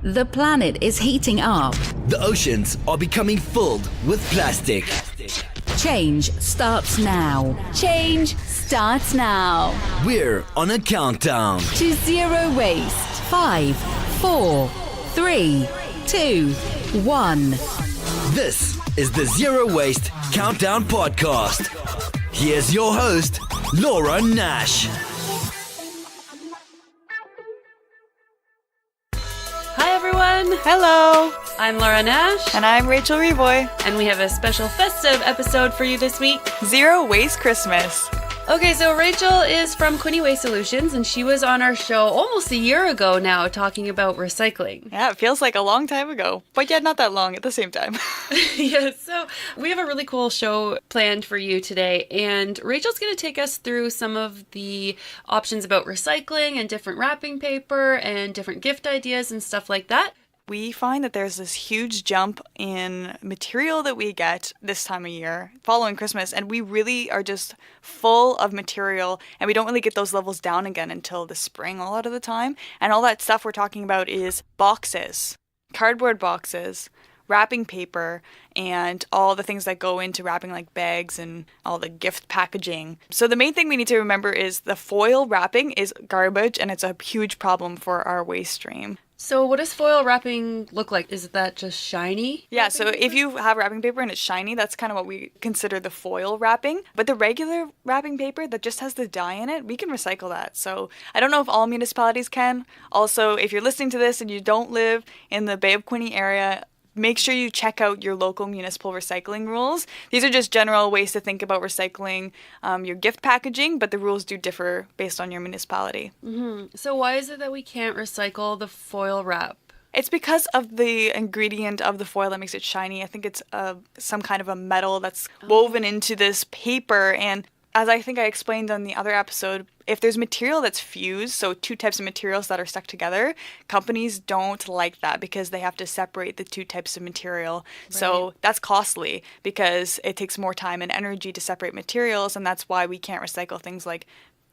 The planet is heating up. The oceans are becoming filled with plastic. Change starts now. Change starts now. We're on a countdown To zero waste. 5, 4, 3, 2, 1. This is the Zero Waste Countdown Podcast. Here's your host, Laura Nash. Hi everyone! Hello! I'm Laura Nash. And I'm Rachel Revoy. And we have a special festive episode for you this week. Zero Waste Christmas. Okay, so Rachel is from Quinte Waste Solutions, and she was on our show almost a year ago now talking about recycling. Yeah, it feels like a long time ago, but yet not that long at the same time. Yeah, so we have a really cool show planned for you today, and Rachel's going to take us through some of the options about recycling and different wrapping paper and different gift ideas and stuff like that. We find that there's this huge jump in material that we get this time of year following Christmas, and we really are just full of material, and we don't really get those levels down again until the spring a lot of the time. And all that stuff we're talking about is boxes, cardboard boxes, wrapping paper, and all the things that go into wrapping, like bags and all the gift packaging. So the main thing we need to remember is the foil wrapping is garbage, and it's a huge problem for our waste stream. So what does foil wrapping look like? Is that just shiny? Yeah, so if you have wrapping paper and it's shiny, that's kind of what we consider the foil wrapping. But the regular wrapping paper that just has the dye in it, we can recycle that. So I don't know if all municipalities can. Also, if you're listening to this and you don't live in the Bay of Quinte area, make sure you check out your local municipal recycling rules. These are just general ways to think about recycling your gift packaging, but the rules do differ based on your municipality. Mm-hmm. So why is it that we can't recycle the foil wrap? It's because of the ingredient of the foil that makes it shiny. I think it's some kind of a metal that's woven into this paper. And as I think I explained on the other episode, if there's material that's fused, so two types of materials that are stuck together, companies don't like that because they have to separate the two types of material. Right. So that's costly because it takes more time and energy to separate materials, and that's why we can't recycle things like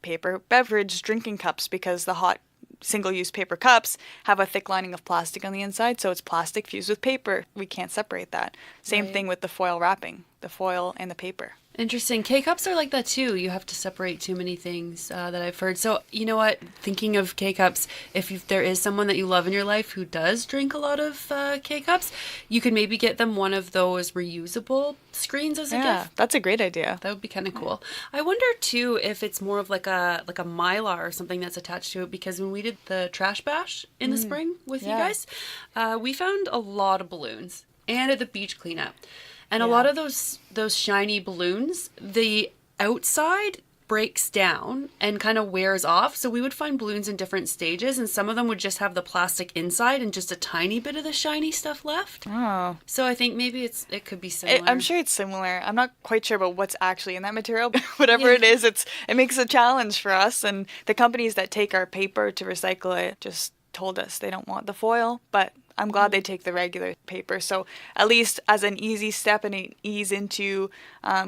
paper beverage drinking cups, because the hot single-use paper cups have a thick lining of plastic on the inside, so it's plastic fused with paper. We can't separate that. Same thing with the foil wrapping, the foil and the paper. Interesting. K-cups are like that too. You have to separate too many things that I've heard. So, you know what? Thinking of K-cups, if there is someone that you love in your life who does drink a lot of K-cups, you could maybe get them one of those reusable screens as a gift. Yeah, that's a great idea. That would be kind of cool. I wonder too if it's more of like a mylar or something that's attached to it, because when we did the trash bash in the spring with you guys, we found a lot of balloons, and at the beach cleanup. And a lot of those shiny balloons, the outside breaks down and kind of wears off. So we would find balloons in different stages, and some of them would just have the plastic inside and just a tiny bit of the shiny stuff left. Oh. So I think maybe it could be similar. I'm sure it's similar. I'm not quite sure about what's actually in that material, but whatever it is, it makes a challenge for us. And the companies that take our paper to recycle it just told us they don't want the foil, but I'm glad they take the regular paper. So at least as an easy step and an ease into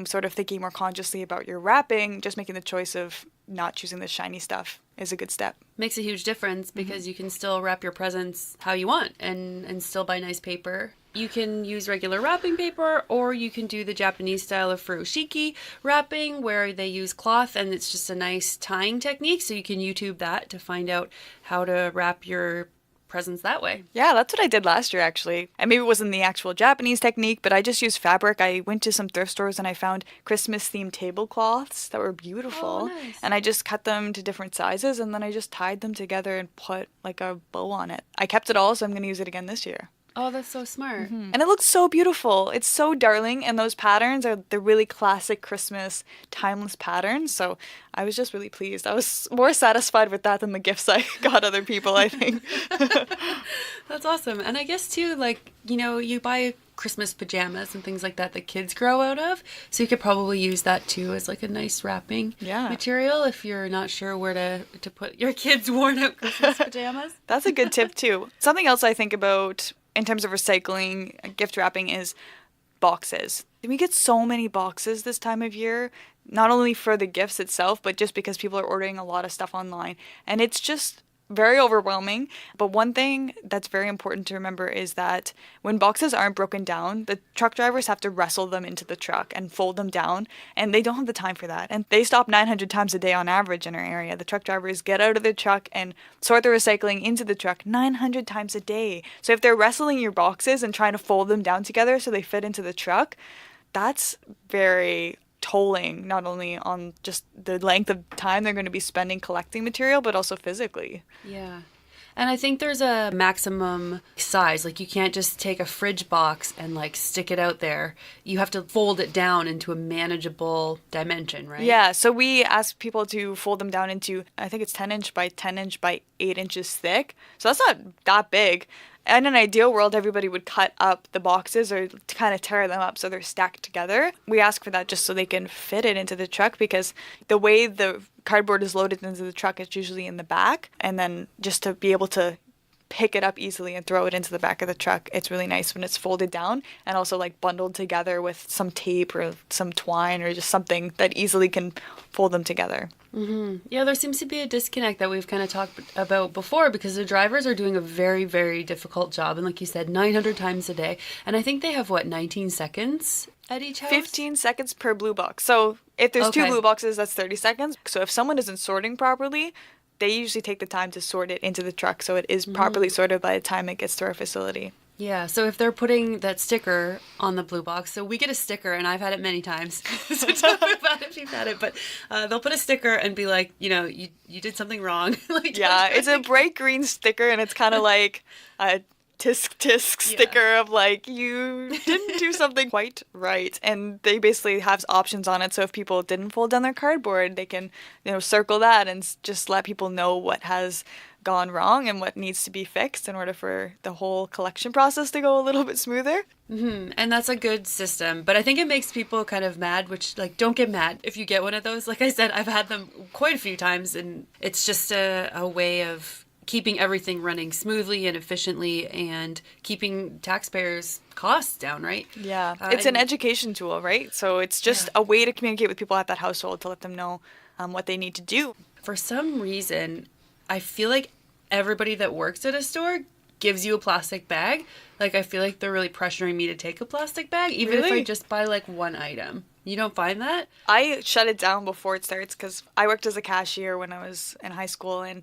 sort of thinking more consciously about your wrapping, just making the choice of not choosing the shiny stuff is a good step. Makes a huge difference because you can still wrap your presents how you want and still buy nice paper. You can use regular wrapping paper, or you can do the Japanese style of furoshiki wrapping where they use cloth and it's just a nice tying technique. So you can YouTube that to find out how to wrap your presents that way. Yeah, that's what I did last year, actually. And maybe it wasn't the actual Japanese technique, but I just used fabric. I went to some thrift stores and I found Christmas-themed tablecloths that were beautiful. Oh, nice. And I just cut them to different sizes, and then I just tied them together and put like a bow on it. I kept it all, so I'm going to use it again this year. Oh, that's so smart. And it looks so beautiful. It's so darling, and those patterns are the really classic Christmas timeless patterns. So I was just really pleased. I was more satisfied with that than the gifts I got other people, I think. That's awesome. And I guess too, like, you know, you buy Christmas pajamas and things like that kids grow out of. So you could probably use that too as like a nice wrapping material if you're not sure where to put your kids' worn out Christmas pajamas. That's a good tip too. Something else I think about in terms of recycling gift wrapping is boxes. We get so many boxes this time of year, not only for the gifts itself, but just because people are ordering a lot of stuff online. And it's just very overwhelming. But one thing that's very important to remember is that when boxes aren't broken down, the truck drivers have to wrestle them into the truck and fold them down, and they don't have the time for that. And they stop 900 times a day on average in our area. The truck drivers get out of their truck and sort the recycling into the truck 900 times a day. So if they're wrestling your boxes and trying to fold them down together so they fit into the truck, that's very tolling, not only on just the length of time they're going to be spending collecting material, but also physically. Yeah. And I think there's a maximum size. Like, you can't just take a fridge box and like stick it out there. You have to fold it down into a manageable dimension, right? Yeah, so we ask people to fold them down into, I think it's 10 inch by 10 inch by 8 inches thick. So that's not that big. In an ideal world, everybody would cut up the boxes or kind of tear them up so they're stacked together. We ask for that just so they can fit it into the truck, because the way the cardboard is loaded into the truck is usually in the back. And then just to be able to pick it up easily and throw it into the back of the truck, it's really nice when it's folded down and also like bundled together with some tape or some twine or just something that easily can fold them together. Mm-hmm. Yeah, there seems to be a disconnect that we've kind of talked about before, because the drivers are doing a very, very difficult job. And like you said, 900 times a day. And I think they have, 19 seconds at each house? 15 seconds per blue box. So if there's two Okay. blue boxes, that's 30 seconds. So if someone isn't sorting properly, they usually take the time to sort it into the truck so it is properly sorted by the time it gets to our facility. Yeah, so if they're putting that sticker on the blue box, so we get a sticker, and I've had it many times, so don't feel bad if you've had it, but they'll put a sticker and be like, you did something wrong. Yeah, it's a bright green sticker, and it's kind of like a tisk sticker of like, you didn't do something quite right. And they basically have options on it, so if people didn't fold down their cardboard, they can circle that and just let people know what has gone wrong and what needs to be fixed in order for the whole collection process to go a little bit smoother. Mm-hmm. And that's a good system, but I think it makes people kind of mad, which, don't get mad if you get one of those. Like I said, I've had them quite a few times, and it's just a way of keeping everything running smoothly and efficiently and keeping taxpayers' costs down, right? Yeah, it's an education tool, right? So it's just a way to communicate with people at that household to let them know what they need to do. For some reason, I feel like everybody that works at a store gives you a plastic bag. Like, I feel like they're really pressuring me to take a plastic bag, even if I Really? just buy one item. You don't find that? I shut it down before it starts because I worked as a cashier when I was in high school, and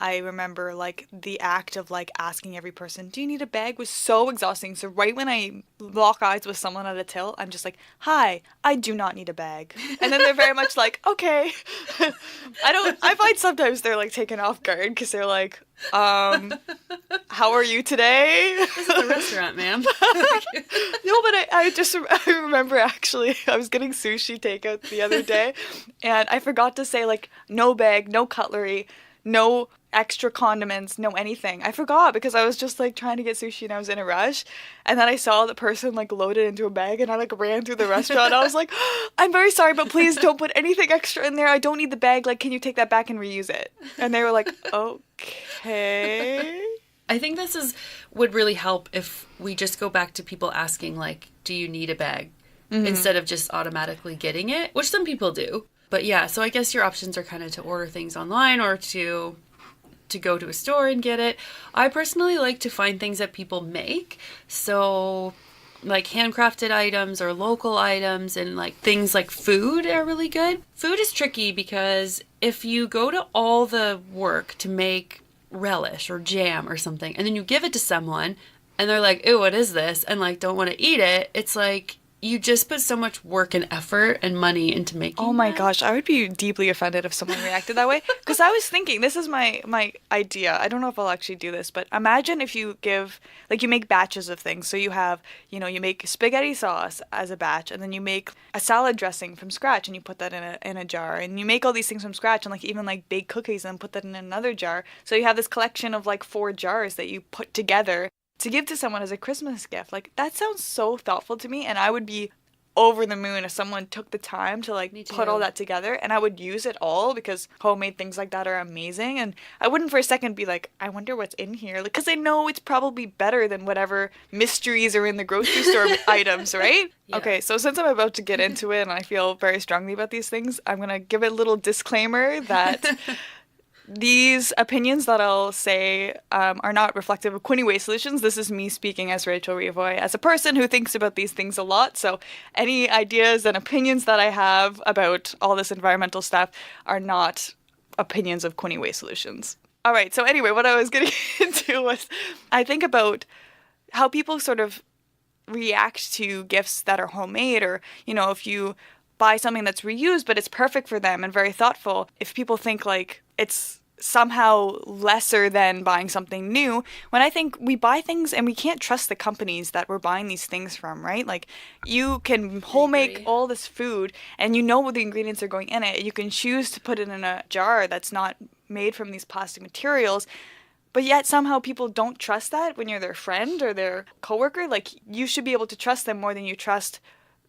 I remember the act of asking every person, do you need a bag, was so exhausting. So right when I lock eyes with someone at a till, I'm just like, hi, I do not need a bag. And then they're very much like, okay. I find sometimes they're taken off guard because they're like, how are you today? This is a restaurant, ma'am. No, but I remember actually I was getting sushi takeout the other day, and I forgot to say no bag, no cutlery, no extra condiments, no anything. I forgot because I was just trying to get sushi and I was in a rush, and then I saw the person loaded into a bag, and I ran through the restaurant. I was like, I'm very sorry, but please don't put anything extra in there. I don't need the bag. Can you take that back and reuse it? And they were like, okay. I think would really help if we just go back to people asking, do you need a bag? Mm-hmm. Instead of just automatically getting it, which some people do. But yeah, so I guess your options are kind of to order things online or to go to a store and get it. I personally like to find things that people make. So handcrafted items or local items, and things like food are really good. Food is tricky because if you go to all the work to make relish or jam or something, and then you give it to someone and they're like, ew, what is this? And don't want to eat it. It's you just put so much work and effort and money into making Oh my that. gosh, I would be deeply offended if someone reacted that way. Because I was thinking, this is my idea. I don't know if I'll actually do this, but imagine if you give, you make batches of things. So you have, you make spaghetti sauce as a batch, and then you make a salad dressing from scratch, and you put that in a jar. And you make all these things from scratch, and even bake cookies and put that in another jar. So you have this collection of 4 jars that you put together to give to someone as a Christmas gift. That sounds so thoughtful to me, and I would be over the moon if someone took the time to Me put too. all that together, and I would use it all because homemade things like that are amazing. And I wouldn't for a second be like, I wonder what's in here, because I know it's probably better than whatever mysteries are in the grocery store items, right? Yeah. Okay, so since I'm about to get into it and I feel very strongly about these things, I'm gonna give a little disclaimer that These opinions that I'll say are not reflective of Quinte Waste Solutions. This is me speaking as Rachel Revoy, as a person who thinks about these things a lot. So any ideas and opinions that I have about all this environmental stuff are not opinions of Quinte Waste Solutions. All right, so anyway, what I was getting into was I think about how people sort of react to gifts that are homemade, or, you know, if you buy something that's reused but it's perfect for them and very thoughtful, if people think like it's somehow lesser than buying something new, when I think we buy things and we can't trust the companies that we're buying these things from, right? Like, you can home make all this food and you know what the ingredients are going in it. You can choose to put it in a jar that's not made from these plastic materials, but yet somehow people don't trust that when you're their friend or their coworker. Like, you should be able to trust them more than you trust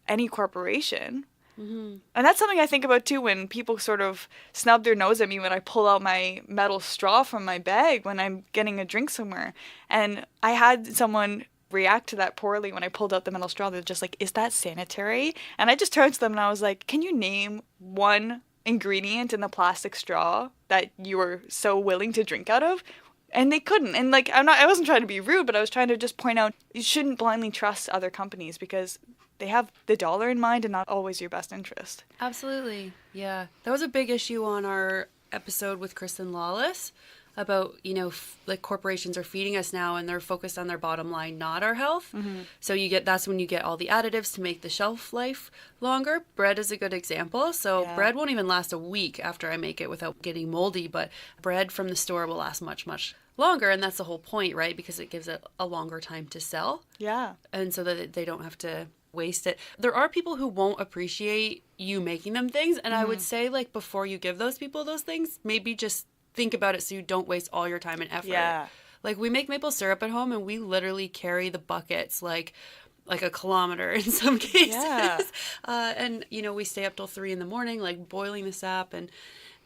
any corporation. Mm-hmm. And that's something I think about too when people sort of snub their nose at me when I pull out my metal straw from my bag when I'm getting a drink somewhere. And I had someone react to that poorly when I pulled out the metal straw. They're just like, is that sanitary? And I just turned to them and I was like, can you name one ingredient in the plastic straw that you were so willing to drink out of? And they couldn't. And like, I wasn't trying to be rude, but I was trying to just point out you shouldn't blindly trust other companies because they have the dollar in mind and not always your best interest. Absolutely. Yeah. That was a big issue on our episode with Kristen Lawless about, you know, like corporations are feeding us now and they're focused on their bottom line, not our health. Mm-hmm. So that's when you get all the additives to make the shelf life longer. Bread is a good example. So bread won't even last a week after I make it without getting moldy, but bread from the store will last much, much longer. And that's the whole point, right? Because it gives it a longer time to sell. Yeah. And so that they don't have to waste it. There are people who won't appreciate you making them things. And I would say, like, before you give those people those things, maybe just think about it so you don't waste all your time and effort. Yeah. Like, we make maple syrup at home and we literally carry the buckets like a kilometer in some cases. Yeah. And, you know, we stay up till 3 a.m, like boiling the sap, and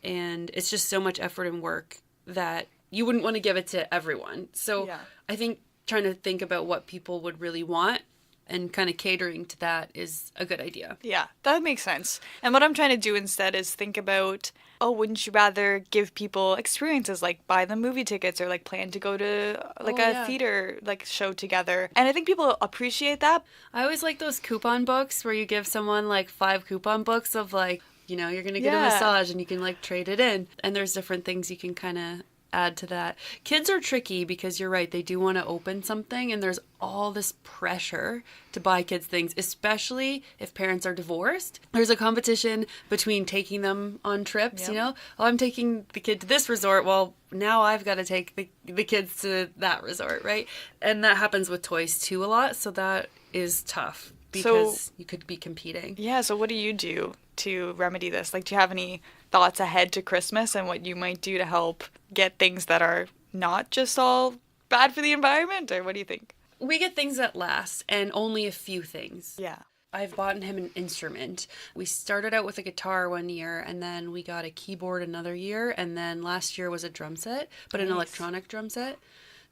it's just so much effort and work that you wouldn't want to give it to everyone. So I think trying to think about what people would really want and kind of catering to that is a good idea. Yeah, that makes sense. And what I'm trying to do instead is think about, wouldn't you rather give people experiences, like buy them movie tickets or like plan to go to like a theater like show together? And I think people appreciate that. I always like those coupon books where you give someone like 5 coupon books of like, you know, you're going to get a massage and you can like trade it in. And there's different things you can kind of add to that. Kids are tricky because you're right, they do want to open something and there's all this pressure to buy kids things, especially if parents are divorced. There's a competition between taking them on trips, you know? I'm taking the kid to this resort, well, now I've got to take the kids to that resort, right? And that happens with toys too a lot, so that is tough because you could be competing. Yeah, so what do you do to remedy this? Like, do you have any thoughts ahead to Christmas and what you might do to help get things that are not just all bad for the environment? Or what do you think? We get things that last, and only a few things. Yeah. I've bought him an instrument. We started out with a guitar one year, and then we got a keyboard another year, and then last year was a drum set, but an electronic drum set.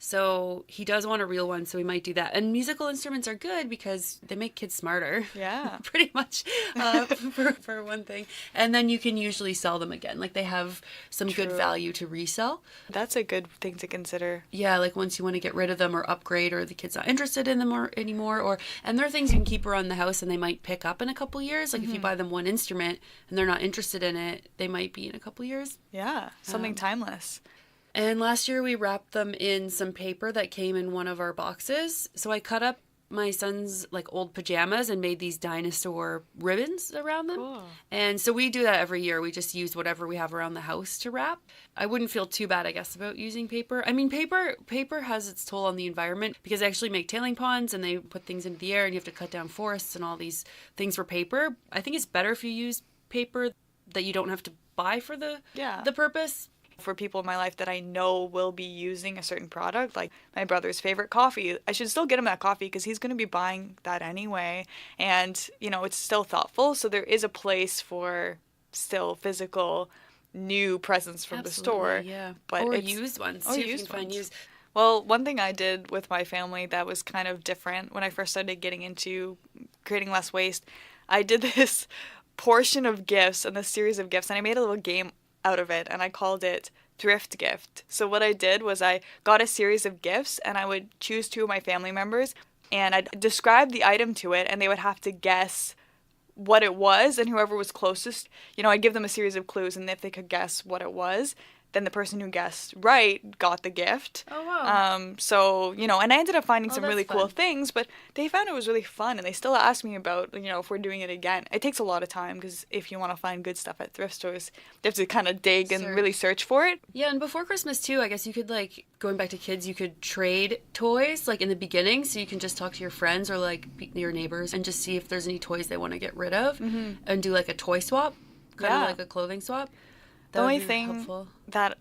So he does want a real one, so we might do that. And musical instruments are good because they make kids smarter. Yeah. Pretty much, for one thing. And then you can usually sell them again. Like, they have some good value to resell. That's a good thing to consider. Yeah, like once you want to get rid of them or upgrade, or the kid's not interested in them anymore. And there are things you can keep around the house and they might pick up in a couple years. Like if you buy them one instrument and they're not interested in it, they might be in a couple years. Yeah, something timeless. And last year we wrapped them in some paper that came in one of our boxes. So I cut up my son's like old pajamas and made these dinosaur ribbons around them. Cool. And so we do that every year. We just use whatever we have around the house to wrap. I wouldn't feel too bad, I guess, about using paper. I mean, paper has its toll on the environment because they actually make tailing ponds and they put things into the air and you have to cut down forests and all these things for paper. I think it's better if you use paper that you don't have to buy for the purpose. For people in my life that I know will be using a certain product, like my brother's favorite coffee, I should still get him that coffee because he's going to be buying that anyway. And, you know, it's still thoughtful. So there is a place for still physical new presents from the store. Yeah. But or used ones. Or used ones. Well, one thing I did with my family that was kind of different when I first started getting into creating less waste, I did this portion of gifts and this series of gifts, and I made a little game out of it, and I called it thrift gift. So what I did was I got a series of gifts, and I would choose 2 of my family members, and I'd describe the item to it, and they would have to guess what it was, and whoever was closest, I'd give them a series of clues, and if they could guess what it was, then the person who guessed right got the gift. Oh, wow. So, and I ended up finding some that's really cool fun. things, but they found it was really fun, and they still ask me about, if we're doing it again. It takes a lot of time, because if you want to find good stuff at thrift stores, you have to kind of dig and really search for it. Yeah, and before Christmas, too, I guess you could, like, going back to kids, you could trade toys, like, in the beginning, so you can just talk to your friends or, like, your neighbors and just see if there's any toys they want to get rid of and do, like, a toy swap, kind of like a clothing swap. The only thing that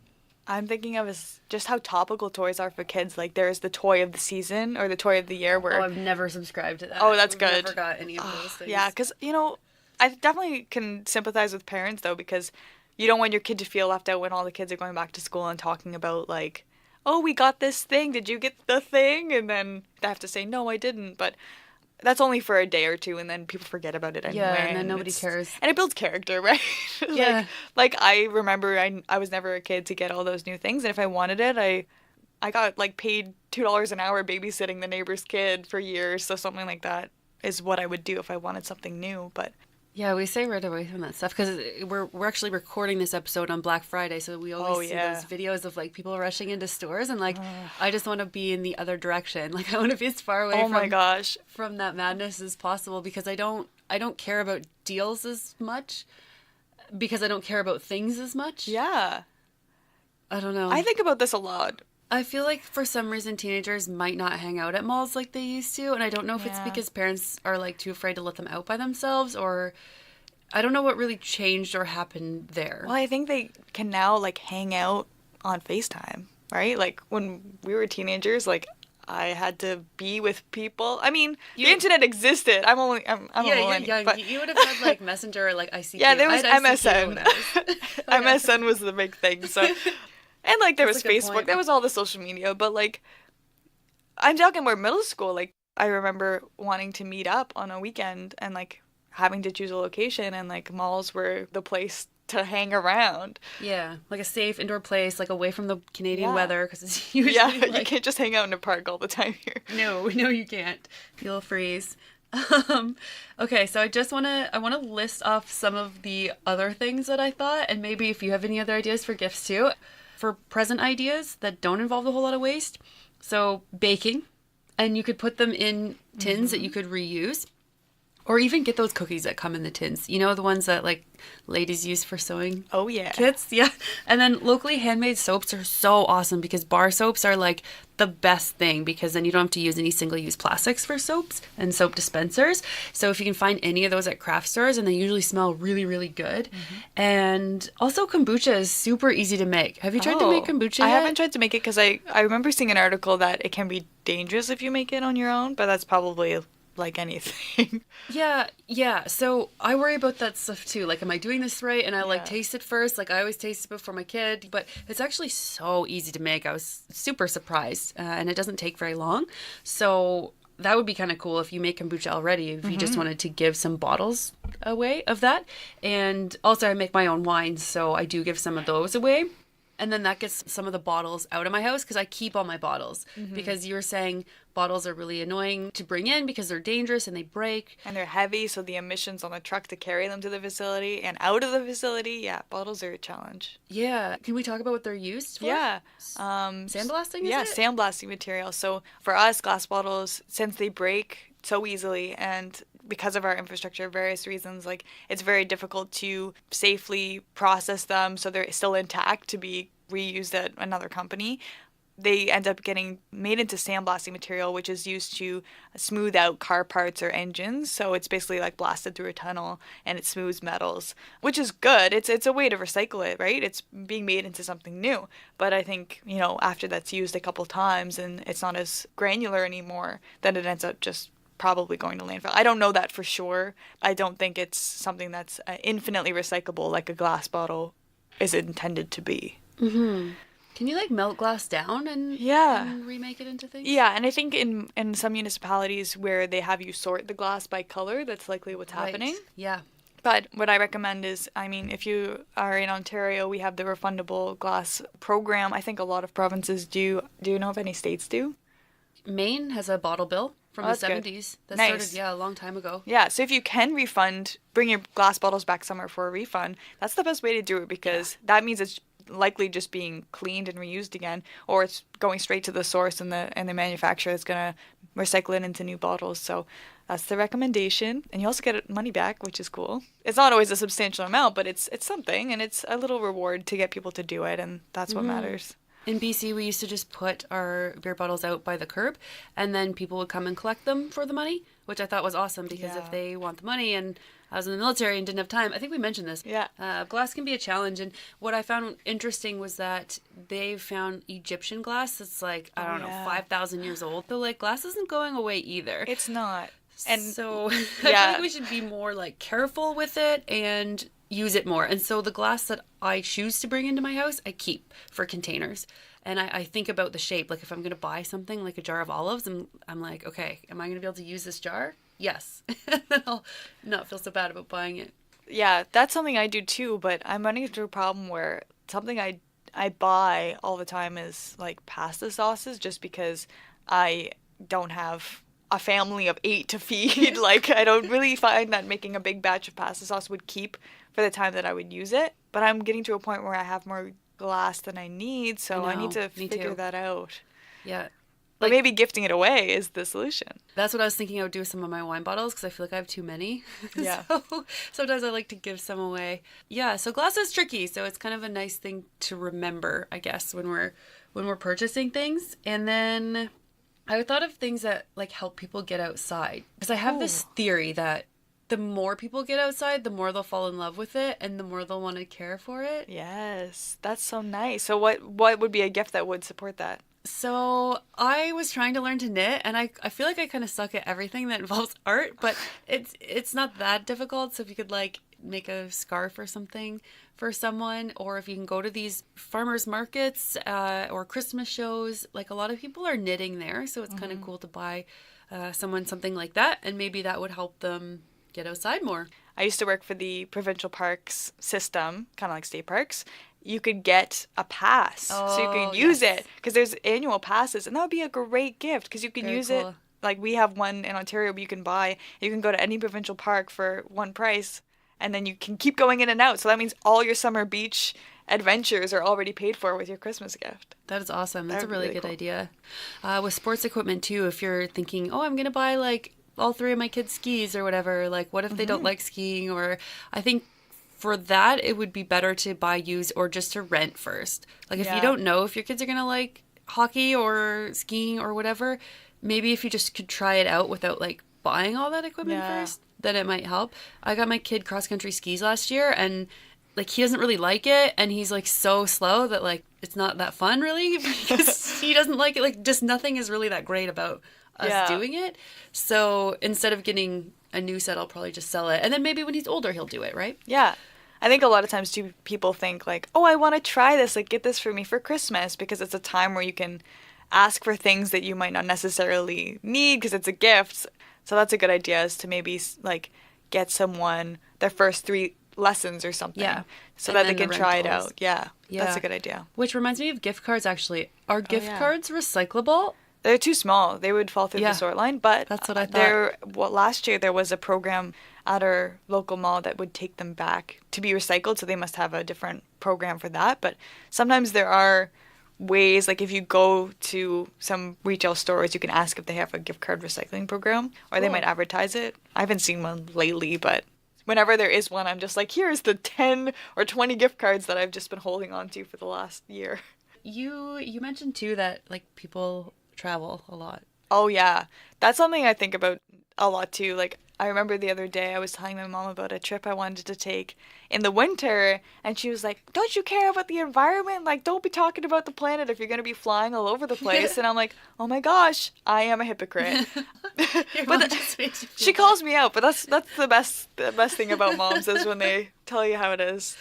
I'm thinking of is just how topical toys are for kids. Like, there's the toy of the season or the toy of the year where... Oh, I've never subscribed to that. Oh, that's good. I've never got any of those things. Yeah, because, I definitely can sympathize with parents, though, because you don't want your kid to feel left out when all the kids are going back to school and talking about, like, oh, we got this thing. Did you get the thing? And then they have to say, no, I didn't. But that's only for a day or two, and then people forget about it anyway. Yeah, and then nobody cares. And it builds character, right? Yeah. like I remember I was never a kid to get all those new things, and if I wanted it, I got, like, paid $2 an hour babysitting the neighbor's kid for years, so something like that is what I would do if I wanted something new, but... Yeah, we stay right away from that stuff because we're actually recording this episode on Black Friday, so we always see those videos of, like, people rushing into stores, and, like, I just want to be in the other direction. Like, I want to be as far away from that madness as possible, because I don't care about deals as much, because I don't care about things as much. Yeah. I don't know. I think about this a lot. I feel like for some reason teenagers might not hang out at malls like they used to, and I don't know if it's because parents are, like, too afraid to let them out by themselves, or I don't know what really changed or happened there. Well, I think they can now, like, hang out on FaceTime, right? Like, when we were teenagers, like, I had to be with people. I mean, the internet existed. I'm a millennial. But... You would have had, like, Messenger or, like, ICQ. Yeah, there was MSN. MSN was the big thing, so... And, like, there was Facebook. There was all the social media. But, like, I'm talking more middle school. Like, I remember wanting to meet up on a weekend and, like, having to choose a location. And, like, malls were the place to hang around. Yeah, like a safe indoor place, like, away from the Canadian weather. Because it's usually, like... you can't just hang out in a park all the time here. No, you can't. You'll freeze. Okay, so I want to list off some of the other things that I thought. And maybe if you have any other ideas for gifts, too. For present ideas that don't involve a whole lot of waste. So baking, and you could put them in tins that you could reuse, or even get those cookies that come in the tins. You know, the ones that, like, ladies use for sewing kits? Yeah. And then locally handmade soaps are so awesome, because bar soaps are, like, the best thing, because then you don't have to use any single-use plastics for soaps and soap dispensers. So if you can find any of those at craft stores, and they usually smell really, really good. And also kombucha is super easy to make. Have you tried to make kombucha yet? I haven't tried to make it, because I remember seeing an article that it can be dangerous if you make it on your own, but that's probably... like anything. Yeah. So I worry about that stuff too. Like, am I doing this right? And I like taste it first. Like, I always taste it before my kid. But it's actually so easy to make. I was super surprised. And it doesn't take very long. So that would be kind of cool if you make kombucha already, if you just wanted to give some bottles away of that. And also I make my own wines, so I do give some of those away. And then that gets some of the bottles out of my house, because I keep all my bottles. Because you were saying bottles are really annoying to bring in because they're dangerous and they break. And they're heavy, so the emissions on the truck to carry them to the facility and out of the facility, bottles are a challenge. Yeah. Can we talk about what they're used for? Yeah. Sandblasting, is it? Sandblasting material. So for us, glass bottles, since they break so easily, and because of our infrastructure, various reasons, like, it's very difficult to safely process them so they're still intact to be reused at another company. They end up getting made into sandblasting material, which is used to smooth out car parts or engines. So it's basically like blasted through a tunnel, and it smooths metals, which is good. It's a way to recycle it, right? It's being made into something new. But I think, after that's used a couple times and it's not as granular anymore, then it ends up just probably going to landfill. I don't know that for sure. I don't think it's something that's infinitely recyclable like a glass bottle is intended to be. Can you, like, melt glass down and remake it into things? Yeah, and I think in some municipalities where they have you sort the glass by color, that's likely what's happening. Yeah. But what I recommend is, I mean, if you are in Ontario, we have the refundable glass program. I think a lot of provinces do. Do you know if any states do? Maine has a bottle bill from the that's good. 70s. That Nice. started, a long time ago. Yeah, so if you can refund, bring your glass bottles back somewhere for a refund, that's the best way to do it because that means it's likely just being cleaned and reused again, or it's going straight to the source and the manufacturer is going to recycle it into new bottles. So that's the recommendation. And you also get money back, which is cool. It's not always a substantial amount, but it's something, and it's a little reward to get people to do it, and that's what matters. In BC, we used to just put our beer bottles out by the curb, and then people would come and collect them for the money, which I thought was awesome because if they want the money, and I was in the military and didn't have time, I think we mentioned this. Yeah. Glass can be a challenge, and what I found interesting was that they found Egyptian glass that's like, I don't know, 5,000 years old. So like glass isn't going away either. It's not. And so I feel like we should be more like careful with it and use it more. And so the glass that I choose to bring into my house, I keep for containers. And I think about the shape. Like if I'm going to buy something like a jar of olives, I'm like, okay, am I going to be able to use this jar? Yes. Then I'll not feel so bad about buying it. Yeah, that's something I do too, but I'm running into a problem where something I buy all the time is like pasta sauces just because I don't have a family of 8 to feed. Like I don't really find that making a big batch of pasta sauce would keep for the time that I would use it. But I'm getting to a point where I have more glass than I need, so I need to figure that out. Yeah. But maybe gifting it away is the solution. That's what I was thinking I would do with some of my wine bottles because I feel like I have too many. Yeah. So sometimes I like to give some away. Yeah, so glass is tricky, so it's kind of a nice thing to remember, I guess, when we're purchasing things. And then I thought of things that like help people get outside because I have this theory that the more people get outside, the more they'll fall in love with it and the more they'll want to care for it. Yes, that's so nice. So what would be a gift that would support that? So I was trying to learn to knit, and I feel like I kind of suck at everything that involves art, but it's not that difficult. So if you could like make a scarf or something for someone, or if you can go to these farmers markets or Christmas shows, like a lot of people are knitting there, so it's kind of cool to buy someone something like that, and maybe that would help them get outside more. I used to work for the provincial parks system, kind of like state parks. You could get a pass, so you could use it because there's annual passes, and that would be a great gift because you can use it. Like we have one in Ontario, you can buy. You can go to any provincial park for one price, and then you can keep going in and out. So that means all your summer beach adventures are already paid for with your Christmas gift. That is awesome. That's a really good cool idea. With sports equipment too, if you're thinking, oh, I'm gonna buy like all 3 of my kids skis or whatever, like what if they don't like skiing? Or I think for that, it would be better to buy used or just to rent first. Like if you don't know if your kids are going to like hockey or skiing or whatever, maybe if you just could try it out without like buying all that equipment first, then it might help. I got my kid cross-country skis last year, and like he doesn't really like it, and he's like so slow that like it's not that fun really because he doesn't like it. Like just nothing is really that great about us doing it. So instead of getting a new set, I'll probably just sell it. And then maybe when he's older, he'll do it, right? Yeah. I think a lot of times too, people think like, oh, I want to try this. Like, get this for me for Christmas because it's a time where you can ask for things that you might not necessarily need because it's a gift. So that's a good idea, is to maybe like get someone their first 3 lessons or something. Yeah. So And that they then can the try it rentals. out. Yeah. Yeah. That's a good idea. Which reminds me of gift cards, actually. Are gift cards recyclable? They're too small. They would fall through the sort line. But that's what I thought. Last year there was a program at our local mall that would take them back to be recycled. So they must have a different program for that. But sometimes there are ways, like if you go to some retail stores, you can ask if they have a gift card recycling program, or they might advertise it. I haven't seen one lately, but whenever there is one, I'm just like, here's the 10 or 20 gift cards that I've just been holding on to for the last year. You mentioned too that like people travel a lot. Oh yeah, that's something I think about a lot too. Like I remember the other day I was telling my mom about a trip I wanted to take in the winter, and she was like, don't you care about the environment? Like, don't be talking about the planet if you're going to be flying all over the place. And I'm like, oh my gosh, I am a hypocrite. But she calls me out, but that's the best thing about moms is when they tell you how it is.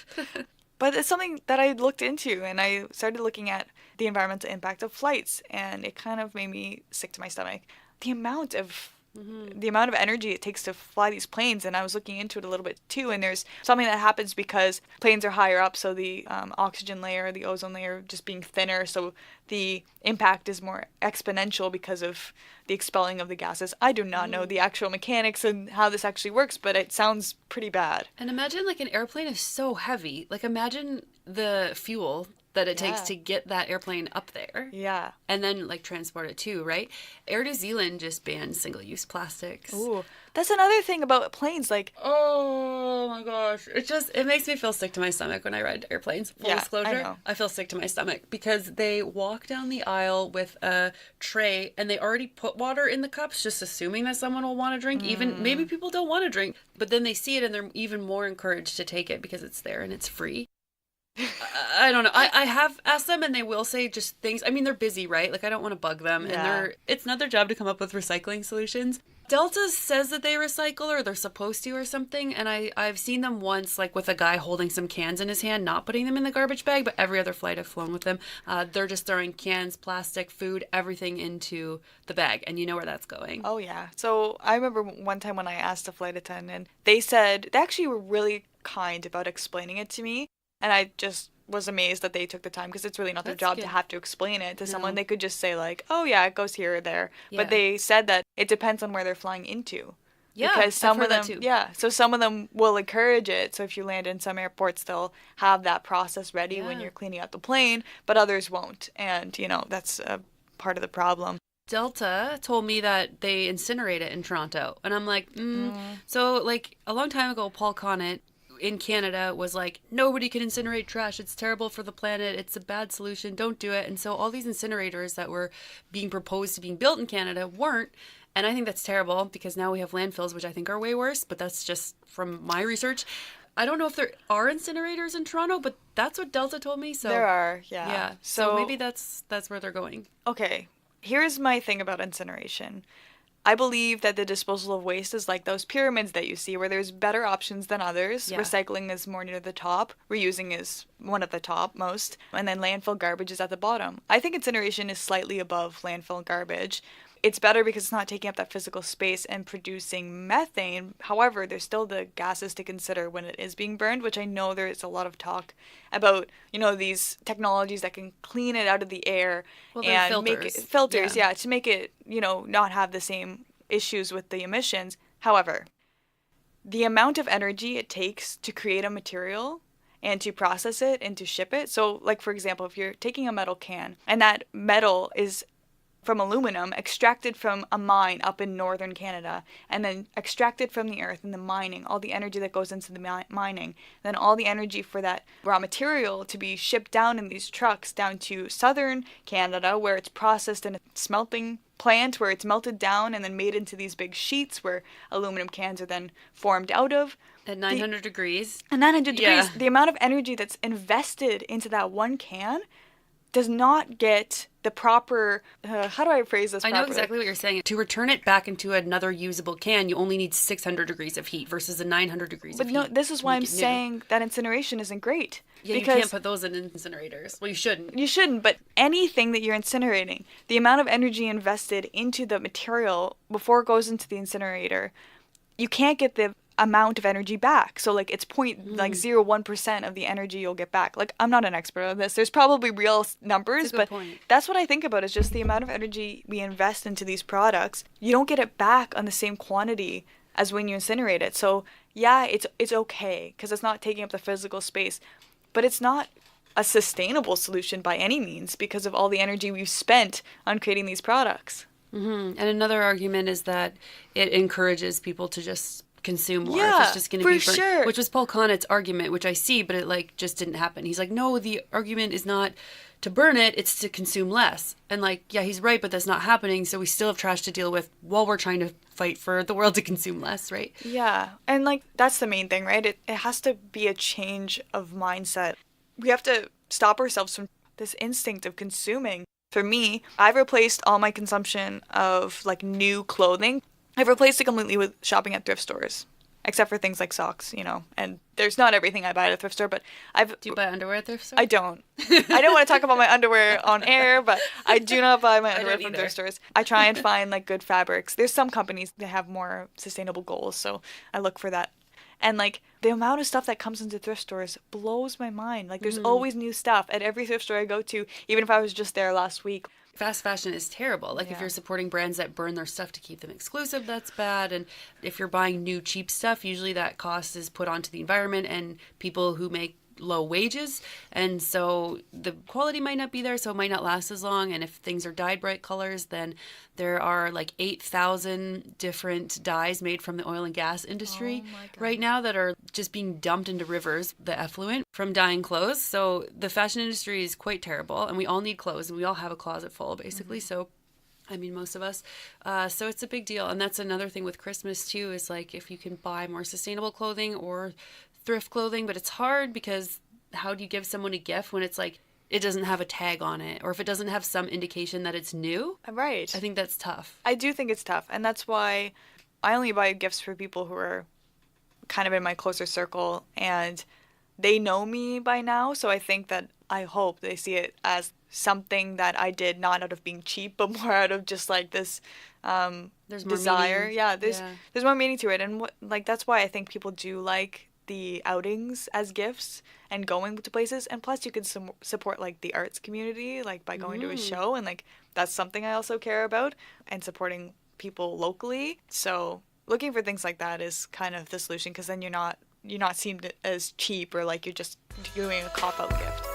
But it's something that I looked into, and I started looking at the environmental impact of flights, and it kind of made me sick to my stomach. The amount of the amount of energy it takes to fly these planes, and I was looking into it a little bit too, and there's something that happens because planes are higher up, so the oxygen layer, the ozone layer just being thinner, so the impact is more exponential because of the expelling of the gases. I do not know the actual mechanics and how this actually works, but it sounds pretty bad. And imagine, like, an airplane is so heavy. Like, imagine the fuel that it takes to get that airplane up there. Yeah. And then, like, transport it too, right? Air New Zealand just banned single-use plastics. Ooh. That's another thing about planes, like... Oh my gosh. It makes me feel sick to my stomach when I ride airplanes. Full disclosure. I know. I feel sick to my stomach because they walk down the aisle with a tray and they already put water in the cups, just assuming that someone will want to drink. Even maybe people don't want to drink, but then they see it and they're even more encouraged to take it because it's there and it's free. I don't know. I have asked them and they will say just things. I mean, they're busy, right? Like, I don't want to bug them. Yeah. And it's not their job to come up with recycling solutions. Delta says that they recycle or they're supposed to or something. And I've seen them once, like with a guy holding some cans in his hand, not putting them in the garbage bag. But every other flight I've flown with them, they're just throwing cans, plastic, food, everything into the bag. And you know where that's going. Oh, yeah. So I remember one time when I asked a flight attendant, they actually were really kind about explaining it to me. And I just was amazed that they took the time because it's really not their job to have to explain it to someone. They could just say like, oh yeah, it goes here or there. Yeah. But they said that it depends on where they're flying into. Yeah, because some I've of them, heard that too. yeah, so some of them will encourage it. So if you land in some airports, they'll have that process ready when you're cleaning out the plane, but others won't. And, that's a part of the problem. Delta told me that they incinerate it in Toronto. And I'm like, So, like, a long time ago, Paul Connett in Canada was like, nobody can incinerate trash. It's terrible for the planet. It's a bad solution. Don't do it. And so all these incinerators that were being proposed to being built in Canada weren't. And I think that's terrible because now we have landfills, which I think are way worse. But that's just from my research. I don't know if there are incinerators in Toronto, but that's what Delta told me. So there are, yeah. Yeah. So maybe that's where they're going. Okay. Here's my thing about incineration. I believe that the disposal of waste is like those pyramids that you see where there's better options than others. Yeah. Recycling is more near the top. Reusing is one of the top most. And then landfill garbage is at the bottom. I think incineration is slightly above landfill garbage. It's better because it's not taking up that physical space and producing methane. However, there's still the gases to consider when it is being burned, which I know there is a lot of talk about, these technologies that can clean it out of the air and make it filters, to make it, not have the same issues with the emissions. However, the amount of energy it takes to create a material and to process it and to ship it. So, like, for example, if you're taking a metal can and that metal is from aluminum extracted from a mine up in northern Canada and then extracted from the earth in the mining, all the energy that goes into the mining, then all the energy for that raw material to be shipped down in these trucks down to southern Canada where it's processed in a smelting plant where it's melted down and then made into these big sheets where aluminum cans are then formed out of. At 900 degrees. At 900 degrees. The amount of energy that's invested into that one can does not get the proper, how do I phrase this properly? I know exactly what you're saying. To return it back into another usable can, you only need 600 degrees of heat versus the 900 degrees of heat. But no, this is why I'm saying that incineration isn't great. Yeah, you can't put those in incinerators. Well, you shouldn't. You shouldn't, but anything that you're incinerating, the amount of energy invested into the material before it goes into the incinerator, you can't get the amount of energy back. So like it's 0.01% of the energy you'll get back. Like I'm not an expert on this. There's probably real numbers, but that's what I think about is just the amount of energy we invest into these products. You don't get it back on the same quantity as when you incinerate it. So yeah, it's okay because it's not taking up the physical space, but it's not a sustainable solution by any means because of all the energy we've spent on creating these products. Mm-hmm. And another argument is that it encourages people to just consume more if it's just going to be burnt, sure. Which was Paul Connett's argument, which I see, but it just didn't happen. He's like, no, the argument is not to burn it, it's to consume less. And yeah, he's right, but that's not happening, so we still have trash to deal with while we're trying to fight for the world to consume less, right? Yeah, and that's the main thing, right? It has to be a change of mindset. We have to stop ourselves from this instinct of consuming. For me, I've replaced all my consumption of new clothing. I've replaced it completely with shopping at thrift stores. except for things like socks, and there's not everything I buy at a thrift store, but Do you buy underwear at thrift store? I don't. I don't want to talk about my underwear on air, but I do not buy my underwear don't from either. thrift stores. I try and find like good fabrics. There's some companies that have more sustainable goals, so I look for that. And like the amount of stuff that comes into thrift stores blows my mind. Like there's always new stuff at every thrift store I go to, even if I was just there last week. Fast fashion is terrible. Like if Yeah. you're supporting brands that burn their stuff to keep them exclusive, that's bad. And if you're buying new cheap stuff, usually that cost is put onto the environment and people who make low wages, and so the quality might not be there, so it might not last as long. And if things are dyed bright colors, then there are like 8,000 different dyes made from the oil and gas industry right now that are just being dumped into rivers, the effluent from dyeing clothes. So the fashion industry is quite terrible, and we all need clothes, and we all have a closet full basically. So I mean, most of us. So it's a big deal. And that's another thing with Christmas too, is like if you can buy more sustainable clothing or thrift clothing, but it's hard because how do you give someone a gift when it's like it doesn't have a tag on it, or if it doesn't have some indication that it's new? Right. I think that's tough. I do think it's tough, and that's why I only buy gifts for people who are kind of in my closer circle, and they know me by now, so I hope they see it as something that I did not out of being cheap, but more out of just like this There's more desire. meaning. Yeah, there's more meaning to it, and that's why I think people do like the outings as gifts and going to places, and plus you can support like the arts community, like by going to a show, and like that's something I also care about, and supporting people locally. So looking for things like that is kind of the solution, because then you're not seen as cheap, or like you're just doing a cop-out gift.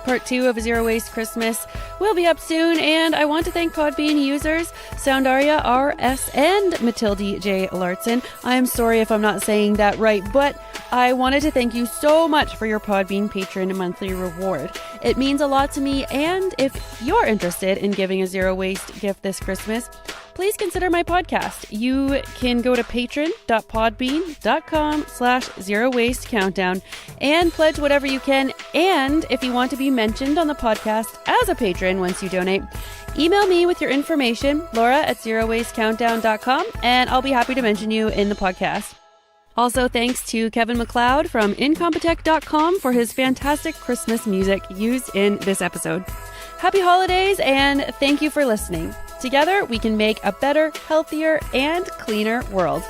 Part 2 of Zero Waste Christmas will be up soon, and I want to thank Podbean users Soundaria RS and Matilde J. Lartson. I'm sorry if I'm not saying that right, but I wanted to thank you so much for your Podbean patron monthly reward. It means a lot to me, and if you're interested in giving a zero waste gift this Christmas, please consider my podcast. You can go to patron.podbean.com/zero-waste-countdown and pledge whatever you can. And if you want to be mentioned on the podcast as a patron once you donate, email me with your information, laura@zerowastecountdown.com, and I'll be happy to mention you in the podcast. Also, thanks to Kevin McLeod from Incompetech.com for his fantastic Christmas music used in this episode. Happy holidays, and thank you for listening. Together, we can make a better, healthier, and cleaner world.